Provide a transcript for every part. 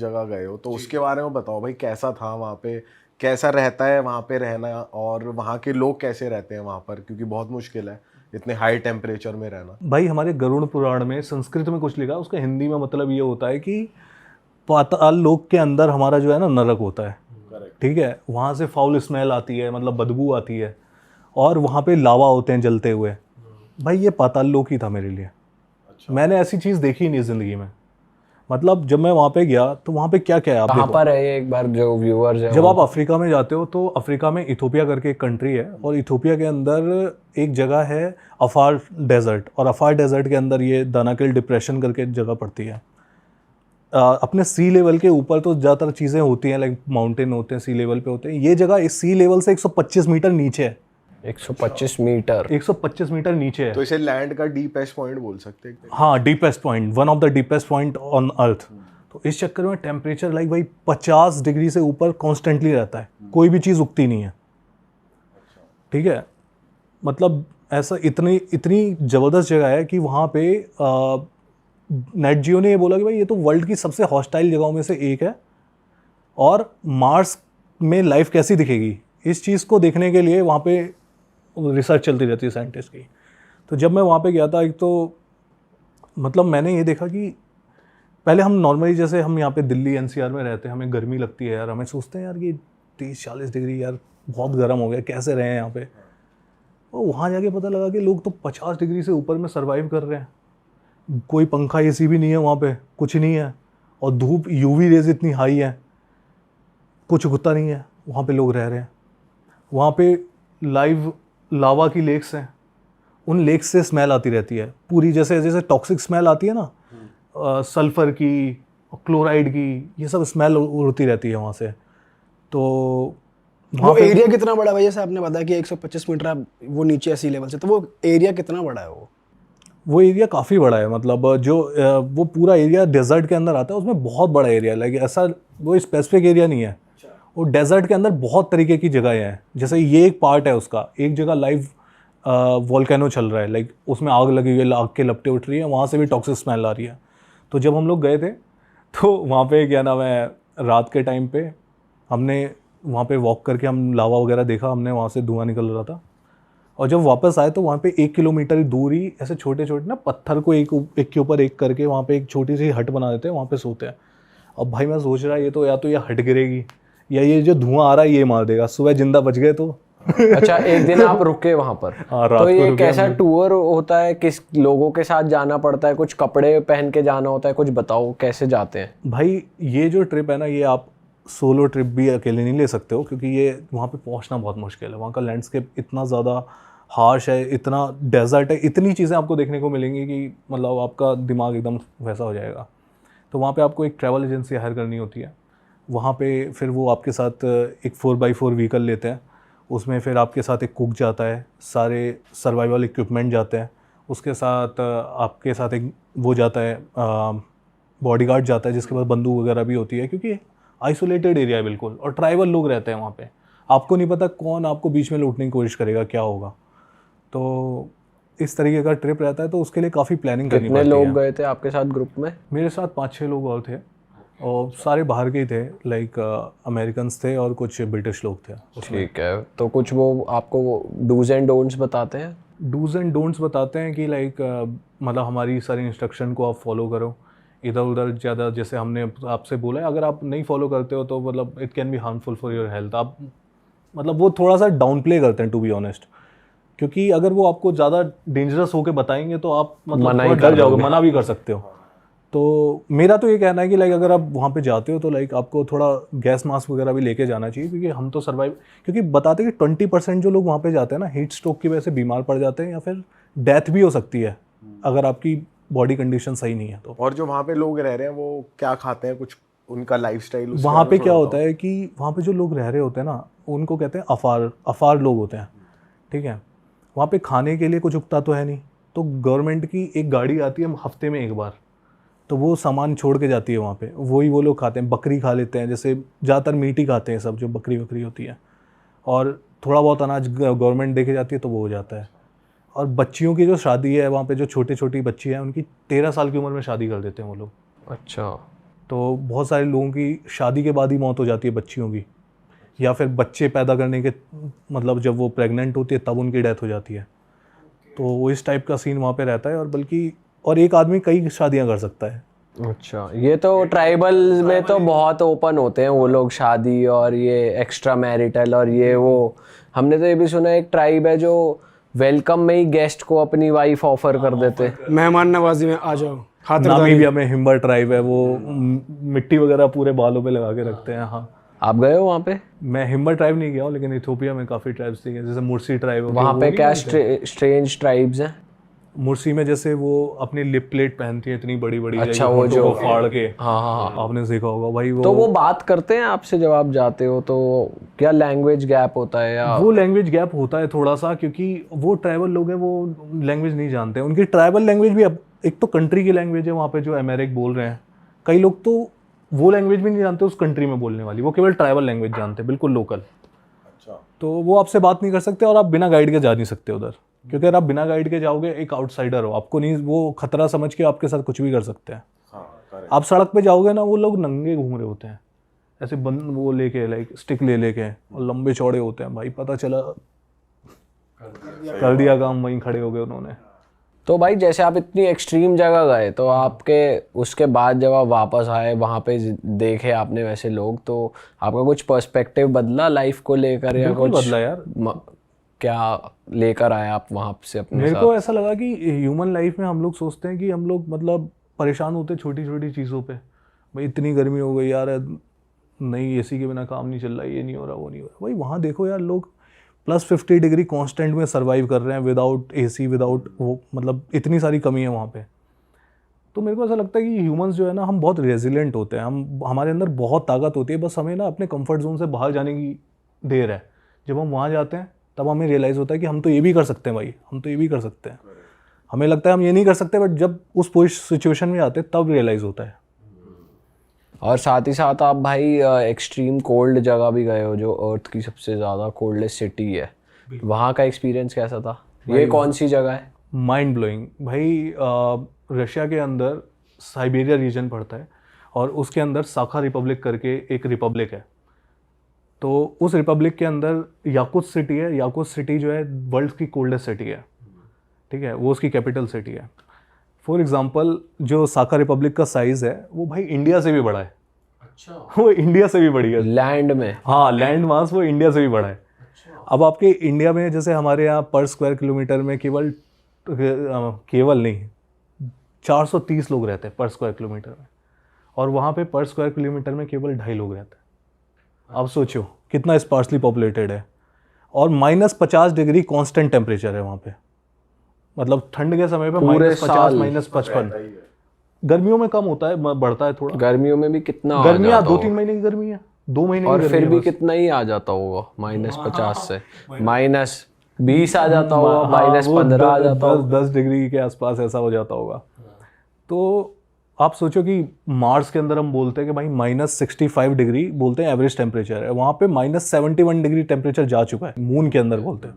जगह गए हो, तो उसके बारे में बताओ भाई, कैसा था वहाँ पे, कैसा रहता है वहाँ पे रहना, और वहाँ के लोग कैसे रहते हैं वहाँ पर, क्योंकि बहुत मुश्किल है इतने हाई टेम्परेचर में रहना। भाई हमारे गरुड़ पुराण में संस्कृत में कुछ लिखा, उसका हिंदी में मतलब ये होता है कि पाताल लोक के अंदर हमारा जो है ना नरक होता है, ठीक है, वहाँ से फाउल स्मेल आती है, मतलब बदबू आती है, और वहाँ पे लावा होते हैं जलते हुए। भाई ये पाताल लोक ही था मेरे लिए। अच्छा। मैंने ऐसी चीज़ देखी नहीं ज़िंदगी में। मतलब जब मैं वहाँ पे गया तो वहाँ पे क्या क्या है आप कहाँ देखो। पर है ये, एक बार जो व्यूअर्स है जब आप अफ्रीका में जाते हो तो अफ्रीका में इथोपिया करके एक कंट्री है, और इथोपिया के अंदर एक जगह है अफार डेजर्ट, और अफार डेजर्ट के अंदर ये दानाकिल डिप्रेशन करके जगह पड़ती है। अपने सी लेवल के ऊपर तो ज़्यादातर चीज़ें होती हैं, लाइक माउंटेन होते हैं, सी लेवल पे होते हैं। ये जगह इस सी लेवल से 125 मीटर नीचे है। 125 मीटर 125 मीटर नीचे है। तो इसे लैंड का डीपेस्ट पॉइंट बोल सकते हैं। हाँ, deepest point, one of the deepest point on earth. तो इस चक्कर में टेम्परेचर लाइक भाई 50 डिग्री से ऊपर कॉन्स्टेंटली रहता है, कोई भी चीज़ उगती नहीं है, ठीक है। मतलब ऐसा इतनी इतनी ज़बरदस्त जगह है कि वहाँ पे नेट जियो ने ये बोला कि भाई ये तो वर्ल्ड की सबसे हॉस्टाइल जगहों में से एक है, और मार्स में लाइफ कैसी दिखेगी इस चीज़ को देखने के लिए वहाँ पे रिसर्च चलती रहती है साइंटिस्ट की। तो जब मैं वहाँ पे गया था, एक तो मतलब मैंने ये देखा कि पहले हम नॉर्मली जैसे हम यहाँ पे दिल्ली एनसीआर में रहते हैं, हमें गर्मी लगती है यार, हमें सोचते हैं यार कि 30-40 डिग्री यार बहुत गर्म हो गया, कैसे रहे हैं यहाँ पे। और वहाँ जाके पता लगा कि लोग तो 50 डिग्री से ऊपर में सर्वाइव कर रहे हैं। कोई पंखा एसी भी नहीं है वहाँ पे, कुछ नहीं है, और धूप यूवी रेज इतनी हाई है, कुछ उगता नहीं है, वहाँ पे लोग रह रहे हैं। वहाँ पे लाइव लावा की लेक्स हैं, उन लेक्स से स्मेल आती रहती है पूरी, जैसे जैसे टॉक्सिक स्मेल आती है ना, सल्फ़र की, क्लोराइड की, ये सब स्मेल उड़ती रहती है वहाँ से। तो वो एरिया कितना बड़ा है भाई? जैसे आपने बताया कि 125 मीटर वो नीचे है सी लेवल से, तो वो एरिया कितना बड़ा है? वो एरिया काफ़ी बड़ा है, मतलब जो वो पूरा एरिया डेजर्ट के अंदर आता है, उसमें बहुत बड़ा एरिया है। लाइक ऐसा वो स्पेसिफिक एरिया नहीं है, वो डेजर्ट के अंदर बहुत तरीके की जगह हैं। जैसे ये एक पार्ट है उसका, एक जगह लाइव वोल्केनो चल रहा है, लाइक उसमें आग लगी हुई है, आग के लपटें उठ रही है, वहाँ से भी टॉक्सिक स्मेल आ रही है। तो जब हम लोग गए थे तो वहाँ पे क्या नाम है, रात के टाइम पे हमने वहाँ पे वॉक करके हम लावा वगैरह देखा, हमने वहाँ से धुआं निकल रहा था। और जब वापस आए तो वहाँ पे 1 किलोमीटर दूर ही ऐसे छोटे छोटे ना पत्थर को एक के ऊपर एक करके वहाँ पे एक छोटी सी हट बना देते हैं, वहाँ पे सोते हैं। अब भाई मैं सोच रहा ये तो या तो ये हट गिरेगी या ये जो धुआं आ रहा है ये मार देगा, सुबह जिंदा बच गए तो। अच्छा, एक दिन आप रुके वहाँ पर? हाँ, रात तो को ये रुके कैसा हमने। टूर होता है, किस लोगों के साथ जाना पड़ता है, कुछ कपड़े पहन के जाना होता है, कुछ बताओ कैसे जाते हैं? भाई ये जो ट्रिप है ना, ये आप सोलो ट्रिप भी अकेले नहीं ले सकते हो, क्योंकि ये वहाँ पे पहुँचना बहुत मुश्किल है। वहाँ का लैंडस्केप इतना ज़्यादा हार्श है, इतना डेजर्ट है, इतनी चीज़ें आपको देखने को मिलेंगी कि मतलब आपका दिमाग एकदम वैसा हो जाएगा। तो वहाँ पे आपको एक ट्रैवल एजेंसी हायर करनी होती है। वहाँ पे फिर वो आपके साथ एक 4x4 व्हीकल लेते हैं, उसमें फिर आपके साथ एक कुक जाता है, सारे सर्वाइवल इक्विपमेंट जाते हैं, उसके साथ आपके साथ एक वो जाता है बॉडीगार्ड जाता है, जिसके पास बंदूक वगैरह भी होती है, क्योंकि आइसोलेटेड एरिया है बिल्कुल, और ट्राइबल लोग रहते हैं वहाँ पे। आपको नहीं पता कौन आपको बीच में लूटने की कोशिश करेगा, क्या होगा। तो इस तरीके का ट्रिप रहता है, तो उसके लिए काफ़ी प्लानिंग करनी पड़ती है। कितने लोग गए थे आपके साथ ग्रुप में? मेरे साथ 5-6 लोग और थे, और सारे बाहर के ही थे, लाइक अमेरिकन्स थे और कुछ ब्रिटिश लोग थे उसमें। ठीक है, तो कुछ वो आपको डूज एंड डोंट्स बताते हैं? डूज एंड डोंट्स बताते हैं कि लाइक मतलब हमारी सारी इंस्ट्रक्शन को आप फॉलो करो, इधर उधर ज़्यादा, जैसे हमने आपसे बोला है, अगर आप नहीं फॉलो करते हो तो मतलब it can be harmful for your health. आप मतलब वो थोड़ा सा डाउन प्ले करते हैं, टू बी ऑनेस्ट, क्योंकि अगर वो आपको ज़्यादा डेंजरस होकर बताएंगे तो आप मतलब मना ही थोड़ा डर कर जाओगे, दोगे। मना भी कर सकते हो। तो मेरा तो ये कहना है कि लाइक अगर आप वहाँ पे जाते हो तो लाइक आपको थोड़ा गैस मास्क वगैरह भी लेके जाना चाहिए, क्योंकि हम तो सर्वाइव, क्योंकि बताते हैं कि 20% जो लोग वहाँ पे जाते हैं ना, हीट स्ट्रोक की वजह से बीमार पड़ जाते हैं, या फिर डेथ भी हो सकती है अगर आपकी बॉडी कंडीशन सही नहीं है तो। और जो वहाँ पे लोग रह रहे हैं वो क्या खाते हैं, कुछ उनका लाइफस्टाइल? वहाँ पे क्या होता है कि वहाँ पे जो लोग रह रहे होते हैं ना, उनको कहते हैं अफार लोग होते हैं, ठीक है। वहाँ पे खाने के लिए कुछ उगता तो है नहीं, तो गवर्नमेंट की एक गाड़ी आती है हफ्ते में एक बार, तो वो सामान छोड़ के जाती है वहाँ पे, वही वो लोग खाते हैं। बकरी खा लेते हैं, जैसे ज़्यादातर मीट ही खाते हैं सब, जो बकरी होती है, और थोड़ा बहुत अनाज गवर्नमेंट दे के जाती है तो वो हो जाता है। और बच्चियों की जो शादी है वहाँ पे, जो छोटी छोटी बच्ची हैं, उनकी 13 साल की उम्र में शादी कर देते हैं वो लोग। अच्छा, तो बहुत सारे लोगों की शादी के बाद ही मौत हो जाती है बच्चियों की, या फिर बच्चे पैदा करने के मतलब जब वो प्रेग्नेंट होती है तब उनकी डेथ हो जाती है। तो वो इस टाइप का सीन वहाँ पे रहता है। और बल्कि और एक आदमी कई शादियाँ कर सकता है। अच्छा, ये तो ट्राइबल में तो बहुत ओपन होते हैं वो लोग शादी, और ये एक्स्ट्रा मैरिटल और ये वो। हमने तो ये भी सुना है एक ट्राइब है जो वेलकम में ही गेस्ट को अपनी वाइफ ऑफर कर देते। मेहमान नवाजी में आ जाओ, खातिरदारी। नामीबिया में हिम्बर ट्राइब है, वो मिट्टी वगैरह पूरे बालों पे लगा के रखते हैं। हाँ, आप गए हो वहाँ पे? मैं हिम्बर ट्राइब नहीं गया हूँ, लेकिन इथियोपिया में काफ़ी ट्राइब्स थी, जैसे मुर्सी ट्राइब है। वहाँ पे क्या स्ट्रेंज ट्राइब्स हैं? मुर्सी में जैसे वो अपनी लिप प्लेट पहनती है इतनी बड़ी बड़ी, अच्छा, वो जो को फाड़ के। हाँ हाँ हाँ, आपने देखा होगा भाई। तो वो बात करते हैं आपसे जब आप जाते हो, तो क्या लैंग्वेज गैप होता है या? वो लैंग्वेज गैप होता है थोड़ा सा, क्योंकि वो ट्राइबल लोग हैं, वो लैंग्वेज नहीं जानते हैं। उनकी ट्राइबल लैंग्वेज भी अब एक तो कंट्री की लैंग्वेज है वहाँ पे जो अमेरिक बोल रहे हैं, कई लोग तो वो लैंग्वेज भी नहीं जानते उस कंट्री में बोलने वाली, वो केवल ट्राइबल लैंग्वेज जानते हैं, बिल्कुल लोकल। अच्छा। तो वो आपसे बात नहीं कर सकते, और आप बिना गाइड के जा नहीं सकते उधर, क्योंकि अगर आप बिना गाइड के जाओगे, एक आउटसाइडर हो, आपको नहीं, वो खतरा समझ के आपके साथ कुछ भी कर सकते हैं। हाँ, आप सड़क पे जाओगे ना, वो लोग नंगे घूम रहे होते हैं ऐसे बंद वो लेके, लाइक स्टिक ले लेके, और लंबे चौड़े होते हैं भाई, पता चला कर दिया काम, वहीं खड़े हो गए उन्होंने। तो भाई जैसे आप इतनी एक्सट्रीम जगह गए, तो आपके उसके बाद जब आप वापस आए वहाँ पे देखे आपने वैसे लोग, तो आपका कुछ पर्सपेक्टिव बदला लाइफ को लेकर, या बिल्कुल कुछ बदला यार। क्या लेकर आए आप वहाँ से अपने मेरे साथ? को ऐसा लगा कि ह्यूमन लाइफ में हम लोग सोचते हैं कि हम लोग मतलब परेशान होते हैं छोटी छोटी चीज़ों पे। भाई इतनी गर्मी हो गई यार, नहीं एसी के बिना काम नहीं चल रहा, ये नहीं हो रहा, वो नहीं हो रहा। भाई वहाँ देखो यार, लोग +50 डिग्री कांस्टेंट में सर्वाइव कर रहे हैं, विदाउट एसी, विदाउट वो, मतलब इतनी सारी कमी है वहाँ पे। तो मेरे को ऐसा लगता है कि ह्यूमंस जो है ना, हम बहुत रेजिलेंट होते हैं, हमारे अंदर बहुत ताकत होती है, बस हमें ना अपने कंफर्ट जोन से बाहर जाने की देर है। जब हम वहाँ जाते हैं तब हमें रियलाइज़ होता है कि हम तो ये भी कर सकते हैं भाई, हम तो ये भी कर सकते हैं। हमें लगता है हम ये नहीं कर सकते, बट जब उस सिचुएशन में आते हैं तब रियलाइज़ होता है। और साथ ही साथ आप भाई एक्सट्रीम कोल्ड जगह भी गए हो, जो अर्थ की सबसे ज़्यादा कोल्डेस्ट सिटी है। वहाँ का एक्सपीरियंस कैसा था? ये कौन सी जगह है? माइंड ब्लोइंग भाई। रशिया के अंदर साइबेरिया रीजन पड़ता है, और उसके अंदर साखा रिपब्लिक करके एक रिपब्लिक है। तो उस रिपब्लिक के अंदर याकुत सिटी है। याकुत सिटी जो है वर्ल्ड की कोल्डेस्ट सिटी है, ठीक है, वो उसकी कैपिटल सिटी है। फॉर एग्जांपल, जो साखा रिपब्लिक का साइज़ है वो भाई इंडिया से भी बड़ा है। अच्छा। वो इंडिया से भी बड़ी है लैंड में? हाँ, लैंड मास वो इंडिया से भी बड़ा है। अच्छा। अब आपके इंडिया में जैसे हमारे यहाँ पर स्क्वायर किलोमीटर में केवल नहीं 430 लोग रहते हैं पर स्क्वायर किलोमीटर में, और वहाँ पे पर स्क्वायर किलोमीटर में केवल 2.5 लोग रहते हैं। आप सोचो कितना स्पार्सली पॉपुलेटेड है। और -50 डिग्री कांस्टेंट टेम्परेचर है वहाँ पे, मतलब ठंड के समय पे -50 -55। गर्मियों में कम होता है, बढ़ता है थोड़ा। गर्मियों में भी कितना? गर्मियाँ 2-3 महीने की गर्मी है, 2 महीने की और गर्मी फिर है भी बस। कितना ही आ जाता होगा, -50 से -20 आ जाता होगा, -15 आ जाता होगा, 10 डिग्री के आसपास ऐसा हो जाता होगा। तो आप सोचो कि मार्स के अंदर हम बोलते हैं कि भाई -65 डिग्री बोलते हैं एवरेज टेम्परेचर है, वहाँ पे -71 डिग्री टेम्परेचर जा चुका है, मून के अंदर बोलते हैं।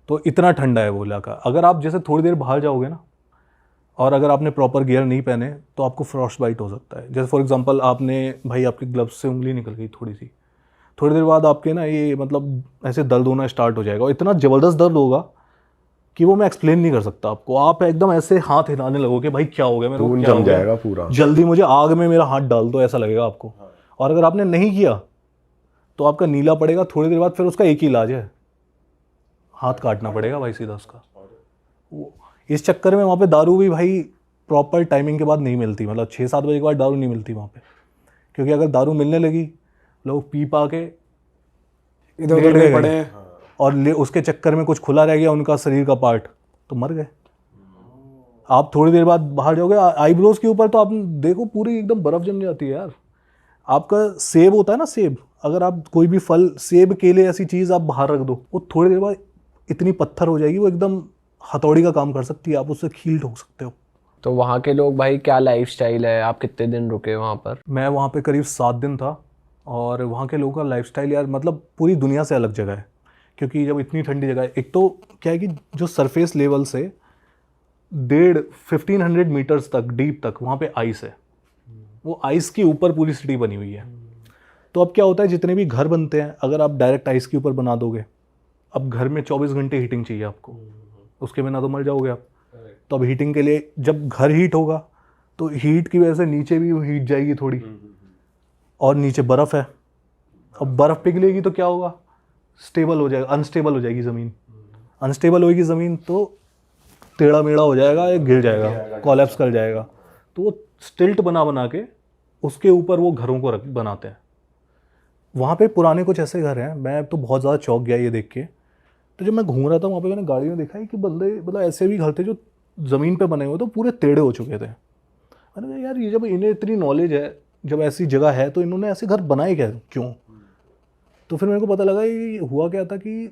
तो इतना ठंडा है वो इलाका। अगर आप जैसे थोड़ी देर बाहर जाओगे ना, और अगर आपने प्रॉपर गियर नहीं पहने, तो आपको फ्रॉस्ट बाइट हो सकता है। जैसे फॉर एग्जांपल, आपने भाई आपके ग्लव्स से उंगली निकल गई थोड़ी सी, थोड़ी देर बाद आपके ना ये मतलब ऐसे दर्द होना स्टार्ट हो जाएगा, और इतना ज़बरदस्त दर्द होगा कि वो मैं एक्सप्लेन नहीं कर सकता आपको। आप एकदम ऐसे हाथ हिलाने लगोगे, भाई क्या हो गया मेरे को, क्या जम हो गया? जाएगा पूरा, जल्दी मुझे आग में मेरा हाथ डाल दो, ऐसा लगेगा आपको। और अगर आपने नहीं किया तो आपका नीला पड़ेगा थोड़ी देर बाद, फिर उसका एक ही इलाज है, हाथ काटना पड़ेगा भाई सीधा उसका। इस चक्कर में वहाँ पे दारू भी भाई प्रॉपर टाइमिंग के बाद नहीं मिलती, मतलब 6-7 बजे के बाद दारू नहीं मिलती वहाँ पे, क्योंकि अगर दारू मिलने लगी, लोग पी पा के इधर उधर पड़े हैं, और उसके चक्कर में कुछ खुला रह गया उनका शरीर का पार्ट, तो मर गए। आप थोड़ी देर बाद बाहर जाओगे, आईब्रोज के ऊपर तो आप देखो पूरी एकदम बर्फ़ जम जाती है यार। आपका सेब होता है ना, सेब, अगर आप कोई भी फल, सेब, केले, ऐसी चीज़ आप बाहर रख दो, वो थोड़ी देर बाद इतनी पत्थर हो जाएगी, वो एकदम हथौड़ी का काम कर सकती है, आप उससे खील ठोक सकते हो। तो वहाँ के लोग भाई क्या लाइफस्टाइल है? आप कितने दिन रुके वहाँ पर? मैं वहाँ पे करीब 7 दिन था, और वहाँ के लोगों का लाइफस्टाइल यार मतलब पूरी दुनिया से अलग जगह है, क्योंकि जब इतनी ठंडी जगह है, एक तो क्या है कि जो सरफेस लेवल से 1500 मीटर्स तक डीप तक वहाँ पे आइस है, वो आइस के ऊपर पूरी सिटी बनी हुई है। तो अब क्या होता है, जितने भी घर बनते हैं अगर आप डायरेक्ट आइस के ऊपर बना दोगे, अब घर में 24 घंटे हीटिंग चाहिए आपको, उसके बिना तो मर जाओगे आप। तो अब हीटिंग के लिए जब घर हीट होगा तो हीट की वजह से नीचे भी हीट जाएगी थोड़ी, और नीचे बर्फ़ है, अब बर्फ़ पिघलेगी तो क्या होगा, स्टेबल हो जाएगा, अनस्टेबल हो जाएगी ज़मीन। अनस्टेबल होगी ज़मीन तो टेढ़ा मेढ़ा हो जाएगा, या गिर जाएगा, कोलैप्स कर जाएगा। तो वो स्टिल्ट बना बना के उसके ऊपर वो घरों को बनाते हैं। वहाँ पे पुराने कुछ ऐसे घर हैं, मैं तो बहुत ज़्यादा चौंक गया ये देख के। तो जब मैं घूम रहा था वहाँ पे मैंने गाड़ी में देखा है कि बंदे मतलब ऐसे भी घर थे जो ज़मीन पे बने हुए तो पूरे टेढ़े हो चुके थे। मैंने कहा यार ये जब इन्हें इतनी नॉलेज है, जब ऐसी जगह है तो इन्होंने ऐसे घर बनाए क्या, क्यों? तो फिर मेरे को पता लगा ये हुआ क्या था कि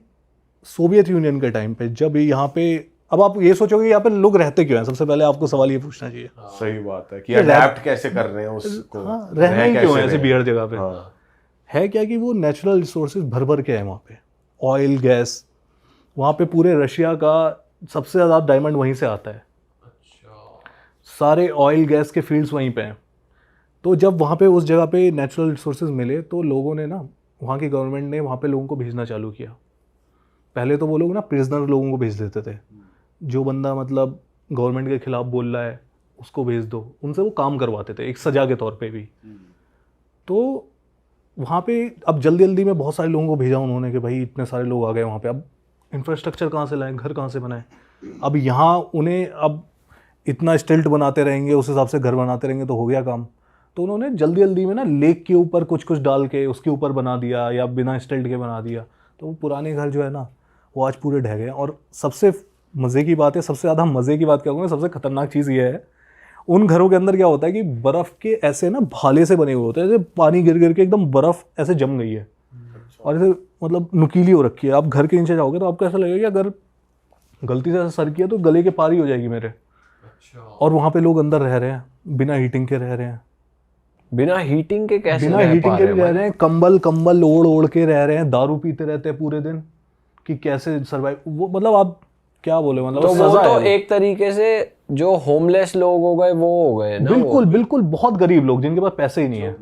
सोवियत यूनियन के टाइम पे जब यहाँ पे, अब आप ये सोचोगे यहाँ पे लोग रहते क्यों हैं, सबसे पहले आपको सवाल ये पूछना चाहिए। सही बात है कि अडैप्ट कैसे कर रहे हैं उसको, हाँ, रहना ही क्यों है ऐसे बियर जगह पे। हाँ। है क्या कि वो नेचुरल रिसोर्सेज भर भर के है वहाँ पे, ऑयल गैस, वहाँ पे पूरे रशिया का सबसे ज़्यादा डायमंड वहीं से आता है। सारे ऑयल गैस के फील्ड्स वहीं पे हैं। तो जब वहाँ पे उस जगह पे नेचुरल रिसोर्सेज मिले तो लोगों ने ना, वहाँ की गवर्नमेंट ने वहाँ पे लोगों को भेजना चालू किया। पहले तो वो लोग ना प्रिजनर लोगों को भेज देते थे, जो बंदा मतलब गवर्नमेंट के खिलाफ बोल रहा है उसको भेज दो, उनसे वो काम करवाते थे एक सजा के तौर पे भी। तो वहाँ पे अब जल्दी जल्दी में बहुत सारे लोगों को भेजा उन्होंने कि भाई इतने सारे लोग आ गए वहाँ पे, अब इंफ्रास्ट्रक्चर कहाँ से लाएं, घर कहाँ से बनाएं। अब यहाँ उन्हें अब इतना स्टिल्ट बनाते रहेंगे, उस हिसाब से घर बनाते रहेंगे तो हो गया काम। तो उन्होंने जल्दी जल्दी में ना लेक के ऊपर कुछ कुछ डाल के उसके ऊपर बना दिया, या बिना स्टिल्ट के बना दिया। तो वो पुराने घर जो है ना वो आज पूरे ढह गए। और सबसे मज़े की बात है, सबसे ज़्यादा मज़े की बात क्या कहूँगा, सबसे खतरनाक चीज़ ये है, उन घरों के अंदर क्या होता है कि बर्फ़ के ऐसे ना भाले से बने हुए होते हैं, जैसे पानी गिर गिर के एकदम बर्फ़ ऐसे जम गई है और ऐसे मतलब नुकीली हो रखी है। आप घर के नीचे जाओगे तो आपको ऐसा लगेगा कि अगर गलती से ऐसा सर किया तो गले के पार ही हो जाएगी मेरे। और वहाँ पे लोग अंदर रह रहे हैं, बिना हीटिंग के रह रहे हैं। बिना हीटिंग के कैसे बिना हीटिंग के भी रह रहे हैं, कंबल ओढ़ ओढ़ के रह रहे हैं, दारू पीते रहते हैं पूरे दिन कि कैसे सर्वाइव। वो मतलब आप क्या बोले, मतलब तो वो सजा तो है। एक तरीके से जो होमलेस लोग हो गए वो हो गए ना, बिल्कुल बिल्कुल, बहुत गरीब लोग जिनके पास पैसे ही नहीं है।